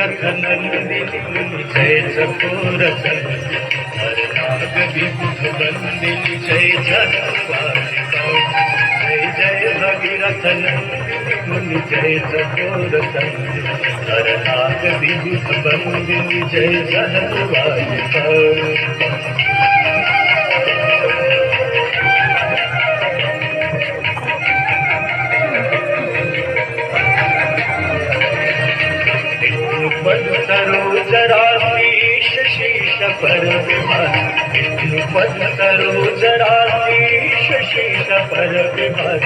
भगीरथ नंदिनी मुनि जय चकोर हर नाग विबुध बंदिनी जय जगवासिका जय जय भगीरथ नंदिनी मुनि जय चकोर हर नाग विबुध बंदिनी जय जगवासिका पद सरोजराशीष शीश पर विभास पद सरोजराशीष शीश पर विभास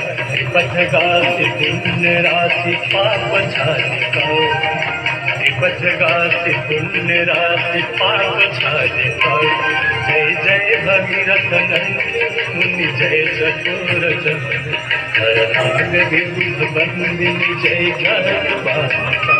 पथ गाति पुण्य राशि पाप छादिका पथ गाति पुण्य राशि पाप छादिका जय जय भगीरथ नंदिनी मुनि जय चतुर हर नाग विबुध बंदिनी जय जगवासिका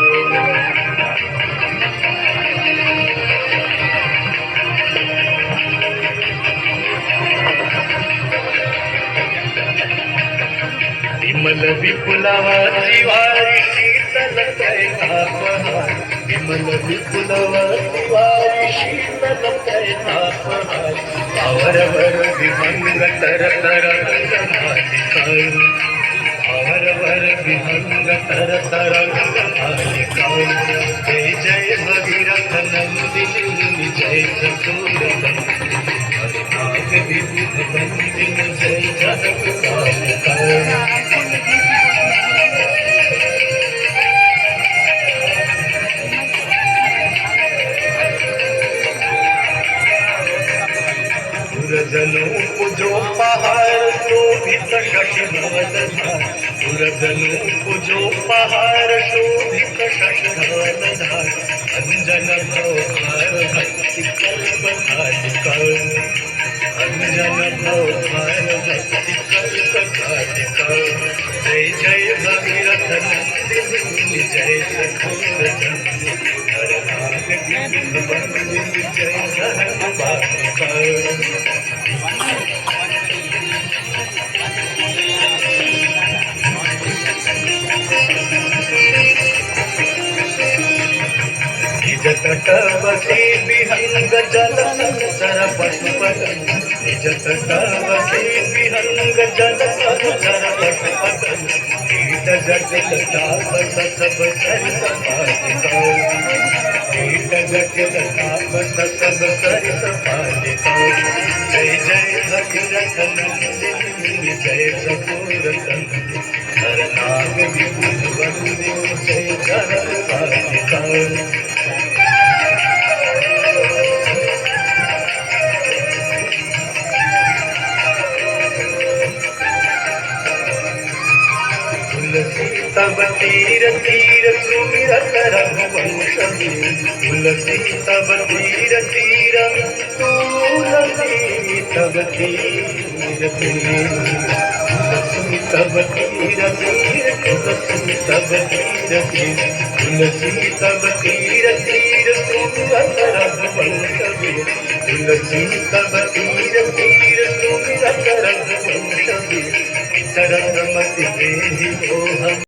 विमल विपुलवासी वारी शीतल कैतापहार विमल विपुलवासी वारी शीतल कैतापहार आवरवर विहंग तर तरंग मालिका आवरवर विहंग तर तरंग मालिका जय जय भगीरथ नंदिनी मुनि जय चतुर नाग विबुध बंदिनी जय जगवासिका गुरजनों पूजो पहाड़ शोभित शशधवलधार गुरजनों पूजो पहाड़ शोभित शशधवलधार अंजन भवभार भक्ति कल्पकालिका अंजन भवभार भक्ति कल्पकालिका जय जय भगीरथ नंदिनी मुनि जय चकोर हर नाग विबुध बंदिनी जय जगवासिका निज तटवसी विहंग जल संचर पशुपत निज तटवसी विहंग जल संचर पशुपत कीट जटिल ताप सब सरित पालिका कीट जटिल ताप सब सरित पालिका जय जय भगीरथ नंदिनी मुनि जय चकोर हर नाग विबुध बंदिनी जय जगवासिका तुलसी तब तीर तीर सुमिरत रघुवंश तुलसी तब तीर तीर तुलसी तब तीर तीर तुलसी तब तीर तीर तुलसी तब तीर तीर तुलसी तब तीर तीर सुमिरत रघुवंश तुलसी तब तीर तीर सुमिरत रघुवंश तरत मति देहि मोह